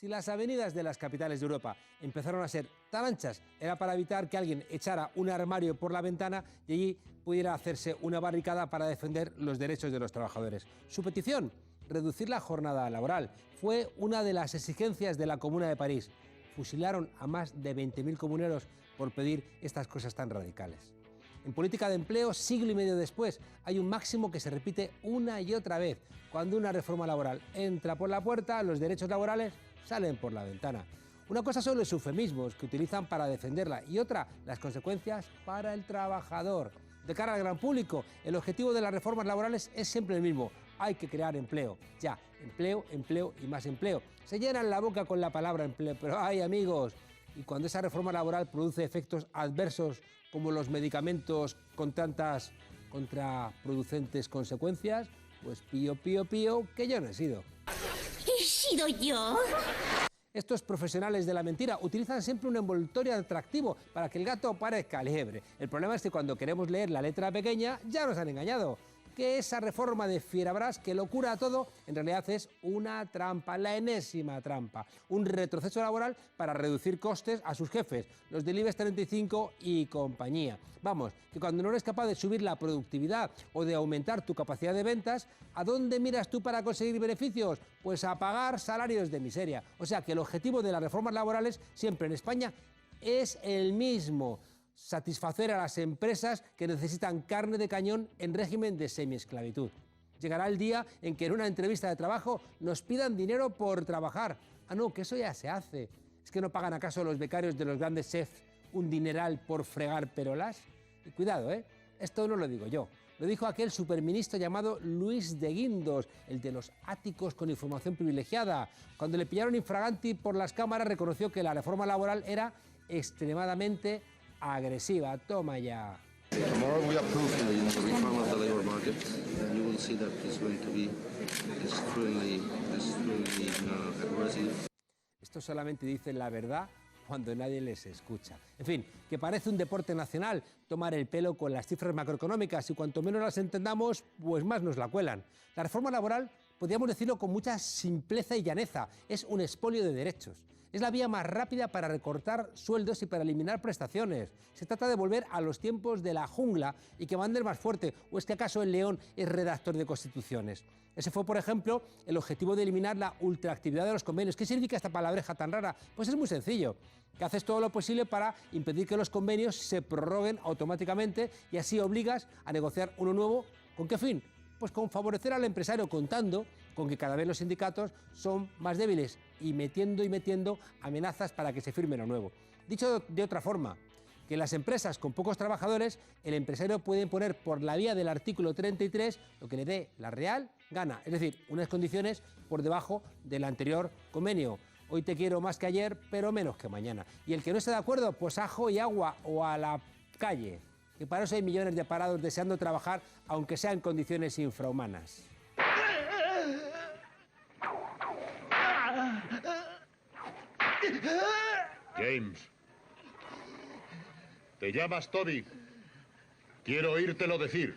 Si las avenidas de las capitales de Europa empezaron a ser tan anchas, era para evitar que alguien echara un armario por la ventana y allí pudiera hacerse una barricada para defender los derechos de los trabajadores. Su petición, reducir la jornada laboral, fue una de las exigencias de la Comuna de París. Fusilaron a más de 20.000 comuneros por pedir estas cosas tan radicales. En política de empleo, siglo y medio después, hay un máximo que se repite una y otra vez. Cuando una reforma laboral entra por la puerta, los derechos laborales salen por la ventana. Una cosa son los eufemismos que utilizan para defenderla y otra, las consecuencias para el trabajador. De cara al gran público, el objetivo de las reformas laborales es siempre el mismo. Hay que crear empleo. Ya, empleo, empleo y más empleo. Se llenan la boca con la palabra empleo, pero ¡ay, amigos! Y cuando esa reforma laboral produce efectos adversos como los medicamentos con tantas contraproducentes consecuencias, pues pío, pío, pío, que yo no he sido. ¿He sido yo? Estos profesionales de la mentira utilizan siempre un envoltorio atractivo para que el gato parezca liebre. El problema es que cuando queremos leer la letra pequeña ya nos han engañado. Que esa reforma de Fierabras que lo cura todo, en realidad es una trampa, la enésima trampa. Un retroceso laboral para reducir costes a sus jefes, los del IBEX 35 y compañía. Vamos, que cuando no eres capaz de subir la productividad o de aumentar tu capacidad de ventas, ¿a dónde miras tú para conseguir beneficios? Pues a pagar salarios de miseria. O sea que el objetivo de las reformas laborales siempre en España es el mismo: satisfacer a las empresas que necesitan carne de cañón en régimen de semiesclavitud. Llegará el día en que en una entrevista de trabajo nos pidan dinero por trabajar. Ah, no, que eso ya se hace. ¿Es que no pagan acaso los becarios de los grandes chefs un dineral por fregar perolas? Y cuidado, esto no lo digo yo. Lo dijo aquel superministro llamado Luis de Guindos, el de los áticos con información privilegiada. Cuando le pillaron infraganti por las cámaras, reconoció que la reforma laboral era extremadamente agresiva. Toma ya. Tomorrow we approve the reform of the labor market, and you will see that it's going to be extremely aggressive. Esto solamente dicen la verdad cuando nadie les escucha. En fin, que parece un deporte nacional tomar el pelo con las cifras macroeconómicas y cuanto menos las entendamos, pues más nos la cuelan. La reforma laboral, podríamos decirlo con mucha simpleza y llaneza, es un expolio de derechos. Es la vía más rápida para recortar sueldos y para eliminar prestaciones. Se trata de volver a los tiempos de la jungla y que mande el más fuerte. ¿O es que acaso el león es redactor de constituciones? Ese fue, por ejemplo, el objetivo de eliminar la ultraactividad de los convenios. ¿Qué significa esta palabreja tan rara? Pues es muy sencillo, que haces todo lo posible para impedir que los convenios se prorroguen automáticamente y así obligas a negociar uno nuevo. ¿Con qué fin? Pues con favorecer al empresario, contando con que cada vez los sindicatos son más débiles y metiendo amenazas para que se firme lo nuevo. Dicho de otra forma, que en las empresas con pocos trabajadores, el empresario puede imponer por la vía del artículo 33 lo que le dé la real gana, es decir, unas condiciones por debajo del anterior convenio. Hoy te quiero más que ayer, pero menos que mañana. Y el que no esté de acuerdo, pues ajo y agua o a la calle. Que para eso hay millones de parados deseando trabajar, aunque sea en condiciones infrahumanas. James, te llamas Toby. Quiero oírtelo decir.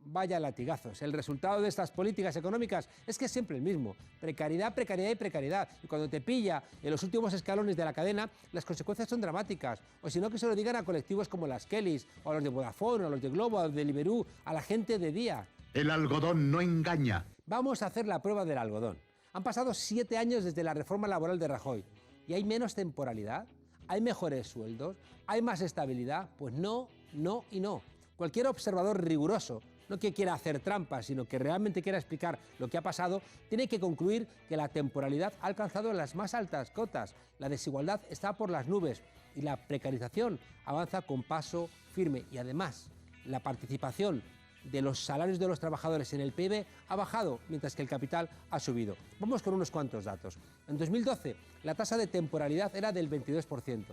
Vaya latigazos. El resultado de estas políticas económicas es que es siempre el mismo. Precariedad, precariedad y precariedad. Y cuando te pilla en los últimos escalones de la cadena, las consecuencias son dramáticas. O si no, que se lo digan a colectivos como las Kellys, o a los de Vodafone, o a los de Globo, a los de Deliveroo, a la gente de día. El algodón no engaña. Vamos a hacer la prueba del algodón. Han pasado 7 años desde la reforma laboral de Rajoy. ¿Y hay menos temporalidad? ¿Hay mejores sueldos? ¿Hay más estabilidad? Pues no, no y no. Cualquier observador riguroso, no que quiera hacer trampas, sino que realmente quiera explicar lo que ha pasado, tiene que concluir que la temporalidad ha alcanzado las más altas cotas, la desigualdad está por las nubes y la precarización avanza con paso firme. Y además, la participación de los salarios de los trabajadores en el PIB ha bajado, mientras que el capital ha subido. Vamos con unos cuantos datos. En 2012, la tasa de temporalidad era del 22%.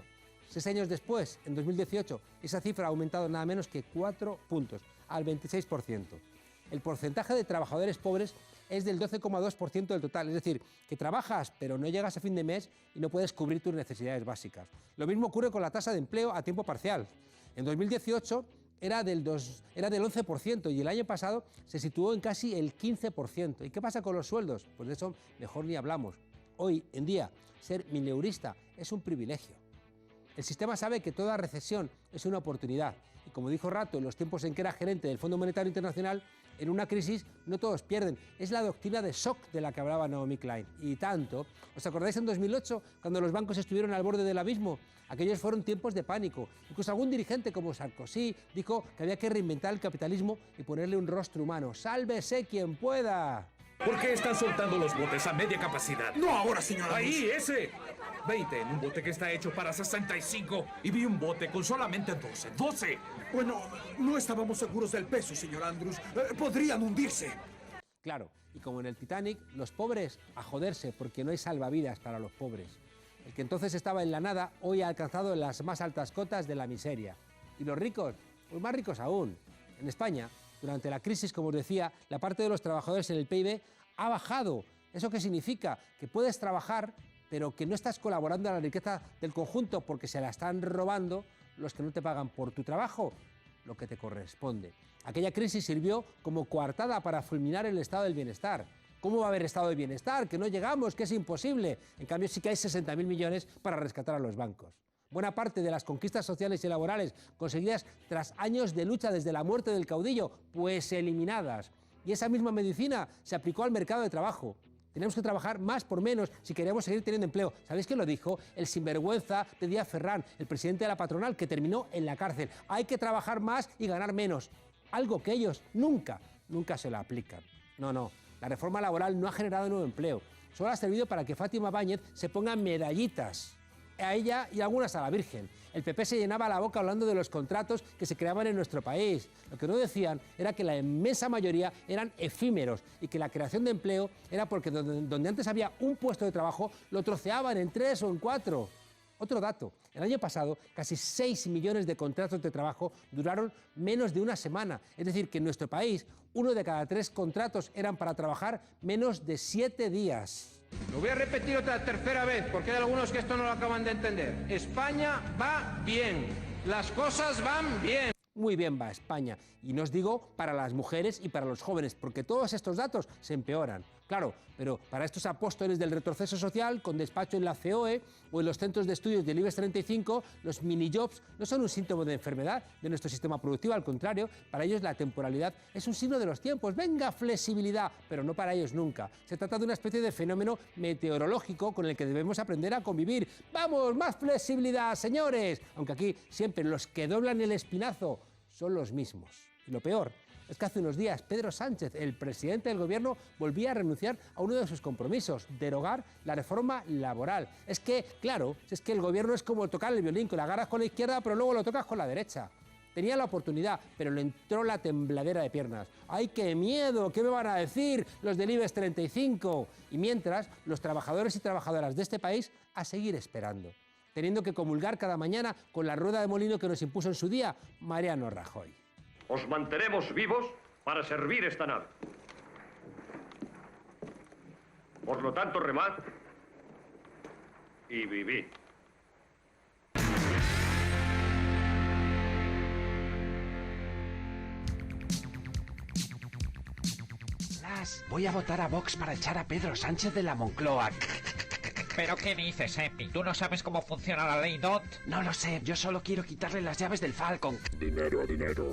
6 años después, en 2018, esa cifra ha aumentado nada menos que 4 puntos, al 26%. El porcentaje de trabajadores pobres es del 12,2% del total, es decir, que trabajas pero no llegas a fin de mes y no puedes cubrir tus necesidades básicas. Lo mismo ocurre con la tasa de empleo a tiempo parcial. En 2018 era del 11% y el año pasado se situó en casi el 15%. ¿Y qué pasa con los sueldos? Pues de eso mejor ni hablamos. Hoy en día, ser mileurista es un privilegio. El sistema sabe que toda recesión es una oportunidad y, como dijo Rato en los tiempos en que era gerente del Fondo Monetario Internacional, en una crisis no todos pierden. Es la doctrina de shock de la que hablaba Naomi Klein. Y tanto. ¿Os acordáis en 2008, cuando los bancos estuvieron al borde del abismo? Aquellos fueron tiempos de pánico. Incluso algún dirigente como Sarkozy dijo que había que reinventar el capitalismo y ponerle un rostro humano. ¡Sálvese quien pueda! ¿Por qué están soltando los botes a media capacidad? No ahora, señor Andrews. ¡Ahí, ese! 20 en un bote que está hecho para 65 y vi un bote con solamente 12. ¡12! Bueno, no estábamos seguros del peso, señor Andrews. Podrían hundirse. Claro, y como en el Titanic, los pobres a joderse porque no hay salvavidas para los pobres. El que entonces estaba en la nada, hoy ha alcanzado las más altas cotas de la miseria. Y los ricos, pues más ricos aún. En España, durante la crisis, como os decía, la parte de los trabajadores en el PIB ha bajado. ¿Eso qué significa? Que puedes trabajar, pero que no estás colaborando a la riqueza del conjunto porque se la están robando los que no te pagan por tu trabajo lo que te corresponde. Aquella crisis sirvió como coartada para fulminar el estado del bienestar. ¿Cómo va a haber estado de bienestar? Que no llegamos, que es imposible. En cambio, sí que hay 60.000 millones para rescatar a los bancos. Buena parte de las conquistas sociales y laborales conseguidas tras años de lucha desde la muerte del caudillo, pues eliminadas. Y esa misma medicina se aplicó al mercado de trabajo. Tenemos que trabajar más por menos si queremos seguir teniendo empleo. ¿Sabéis quién lo dijo? El sinvergüenza de Díaz Ferrán, el presidente de la patronal, que terminó en la cárcel. Hay que trabajar más y ganar menos. Algo que ellos nunca se lo aplican. No. La reforma laboral no ha generado nuevo empleo. Solo ha servido para que Fátima Báñez se ponga medallitas a ella y algunas a la Virgen. El PP se llenaba la boca hablando de los contratos que se creaban en nuestro país. Lo que no decían era que la inmensa mayoría eran efímeros y que la creación de empleo era porque donde antes había un puesto de trabajo lo troceaban en 3 o en 4. Otro dato, el año pasado casi 6 millones de contratos de trabajo duraron menos de una semana. Es decir, que en nuestro país 1 de cada 3 contratos eran para trabajar menos de 7 días. Lo voy a repetir otra tercera vez, porque hay algunos que esto no lo acaban de entender. España va bien, las cosas van bien. Muy bien va España, y no os digo para las mujeres y para los jóvenes, porque todos estos datos se empeoran. Claro, pero para estos apóstoles del retroceso social, con despacho en la COE o en los centros de estudios del IBEX 35, los minijobs no son un síntoma de enfermedad de nuestro sistema productivo, al contrario, para ellos la temporalidad es un signo de los tiempos. Venga, flexibilidad, pero no para ellos nunca. Se trata de una especie de fenómeno meteorológico con el que debemos aprender a convivir. ¡Vamos, más flexibilidad, señores! Aunque aquí siempre los que doblan el espinazo son los mismos. Y lo peor es que hace unos días Pedro Sánchez, el presidente del gobierno, volvía a renunciar a uno de sus compromisos, derogar la reforma laboral. Es que, claro, es que el gobierno es como tocar el violín, que lo agarras con la izquierda pero luego lo tocas con la derecha. Tenía la oportunidad, pero le entró la tembladera de piernas. ¡Ay, qué miedo! ¿Qué me van a decir los del IBEX 35? Y mientras, los trabajadores y trabajadoras de este país a seguir esperando, teniendo que comulgar cada mañana con la rueda de molino que nos impuso en su día Mariano Rajoy. Os mantenemos vivos para servir esta nave. Por lo tanto, remad y vivid. Voy a votar a Vox para echar a Pedro Sánchez de la Moncloa. ¿Pero qué dices, Epi? ¿Tú no sabes cómo funciona la ley DOT? No lo sé, yo solo quiero quitarle las llaves del Falcon. Dinero. Dinero.